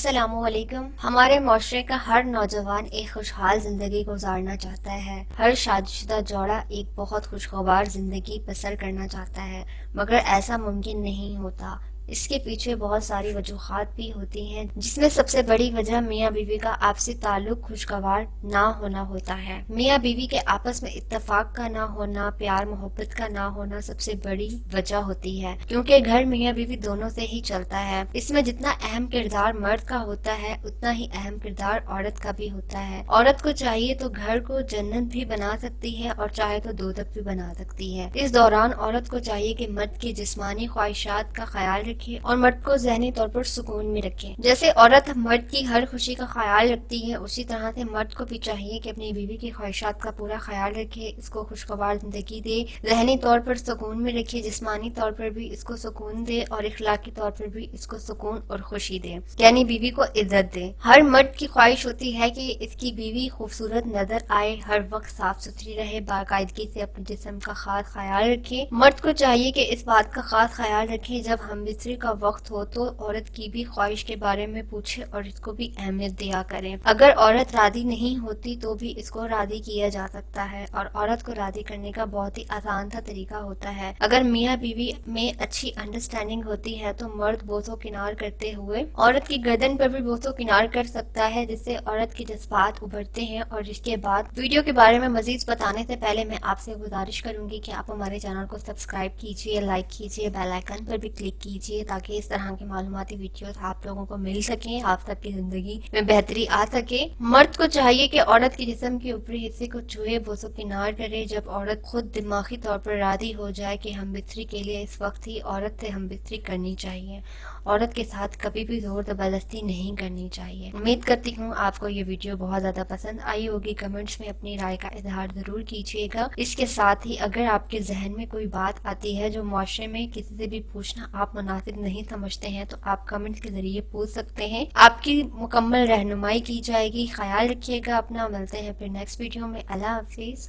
السلام علیکم۔ ہمارے معاشرے کا ہر نوجوان ایک خوشحال زندگی گزارنا چاہتا ہے۔ ہر شادی شدہ جوڑا ایک بہت خوشگوار زندگی بسر کرنا چاہتا ہے، مگر ایسا ممکن نہیں ہوتا۔ اس کے پیچھے بہت ساری وجوہات بھی ہوتی ہیں، جس میں سب سے بڑی وجہ میاں بیوی کا آپسی تعلق خوشگوار نہ ہونا ہوتا ہے۔ میاں بیوی کے آپس میں اتفاق کا نہ ہونا، پیار محبت کا نہ ہونا سب سے بڑی وجہ ہوتی ہے، کیونکہ گھر میاں بیوی دونوں سے ہی چلتا ہے۔ اس میں جتنا اہم کردار مرد کا ہوتا ہے، اتنا ہی اہم کردار عورت کا بھی ہوتا ہے۔ عورت کو چاہیے تو گھر کو جنت بھی بنا سکتی ہے اور چاہے تو دوزخ بھی بنا سکتی ہے۔ اس دوران عورت کو چاہیے کہ مرد کی جسمانی خواہشات کا خیال رکھے اور مرد کو ذہنی طور پر سکون میں رکھے۔ جیسے عورت مرد کی ہر خوشی کا خیال رکھتی ہے، اسی طرح سے مرد کو بھی چاہیے کہ اپنی بیوی کی خواہشات کا پورا خیال رکھے، اس کو خوشگوار زندگی دے، ذہنی طور پر سکون میں رکھے، جسمانی طور پر بھی اس کو سکون دے اور اخلاقی طور پر بھی اس کو سکون اور خوشی دے، یعنی بیوی کو عزت دے۔ ہر مرد کی خواہش ہوتی ہے کہ اس کی بیوی خوبصورت نظر آئے، ہر وقت صاف ستھری رہے، باقاعدگی سے اپنے جسم کا خاص خیال رکھے۔ مرد کو چاہیے کہ اس بات کا خاص خیال رکھے جب ہم بستری کا وقت ہو تو عورت کی بھی خواہش کے بارے میں پوچھے اور اس کو بھی اہمیت دیا کرے۔ اگر عورت راضی نہیں ہوتی تو بھی اس کو راضی کیا جا سکتا ہے، اور عورت کو راضی کرنے کا بہت ہی آسان سا طریقہ ہوتا ہے۔ اگر میاں بیوی میں اچھی انڈرسٹینڈنگ ہوتی ہے تو مرد بوسو کنار کرتے ہوئے عورت کی گردن پر بھی بوسو کنار کر سکتا ہے، جس سے عورت کے جذبات ابھرتے ہیں۔ اور اس کے بعد ویڈیو کے بارے میں مزید بتانے سے پہلے میں آپ سے گزارش کروں گی کہ آپ ہمارے چینل کو سبسکرائب کیجیے، لائک کیجیے، بیل آئیکن پر بھی کلک کیجیے، تاکہ اس طرح کی معلوماتی ویڈیوز آپ لوگوں کو مل سکیں، آپ سب کی زندگی میں بہتری آ سکے۔ مرد کو چاہیے کہ عورت کے جسم کے اوپری حصے کو چھوئے، بوسو کنار کرے۔ جب عورت خود دماغی طور پر راضی ہو جائے کہ ہم بستری کے لیے، اس وقت ہی عورت سے ہم بستری کرنی چاہیے۔ عورت کے ساتھ کبھی بھی زور زبردستی نہیں کرنی چاہیے۔ امید کرتی ہوں آپ کو یہ ویڈیو بہت زیادہ پسند آئی ہوگی۔ کمنٹس میں اپنی رائے کا اظہار ضرور کیجیے گا۔ اس کے ساتھ ہی اگر آپ کے ذہن میں کوئی بات آتی ہے جو معاشرے میں کسی سے بھی پوچھنا آپ مناسب نہیں سمجھتے ہیں تو آپ کمنٹس کے ذریعے پوچھ سکتے ہیں، آپ کی مکمل رہنمائی کی جائے گی۔ خیال رکھیے گا اپنا، ملتے ہیں پھر نیکسٹ ویڈیو میں۔ اللہ حافظ۔